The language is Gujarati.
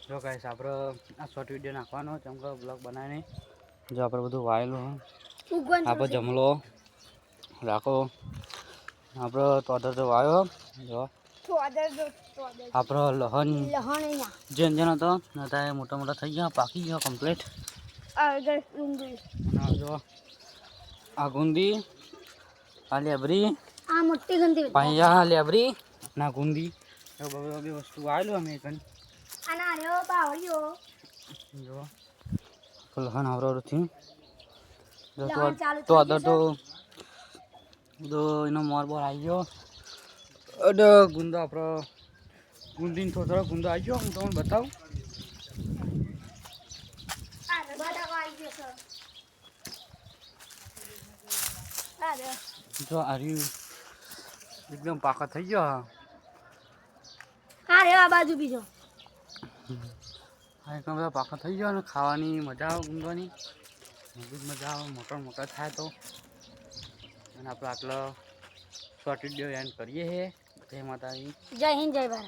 જો ગાઈસ આપણે આ શોર્ટ વિડીયો નાખવાનો કેમ કે બ્લોગ બનાવીને જો આપણે બધું વાયેલું આપણે જમલો રાખો આપણે તોદર તો વાયો જો આપણો લહણ જેન જેન હતો નતા મોટા મોટા થઈ ગયા પાકી ગયા કમ્પ્લીટ જો આ ગુંદી આ લેબરી આ મોટી ગુંદી પાયા લેબરી ના ગુંદી બધી વસ્તુ વાયેલું અમે કન આના રહ્યો બાવળિયો જો લહણ આવડથી લહણ ચાલુ તો અદર તો એનો મોર બોર આવી ગયો અડ ગુંદો આપણો ગુંદીને થોડો ગુંદો આવી ગયો હું તમને બતાવું જો આ એકદમ પાકા થઈ ગયો હા રે આ બાજુ બીજો હા એકદમ બધા પાકા થઈ ગયો ને ખાવાની મજા આવે ગુંદવાની મજા આવે મોટા મોટા થાય તો અને આપણે આટલો શોર્ટ વિડીયો એન્ડ કરીએ છીએ જય માતાજી જય હિન્દ જય ભારત.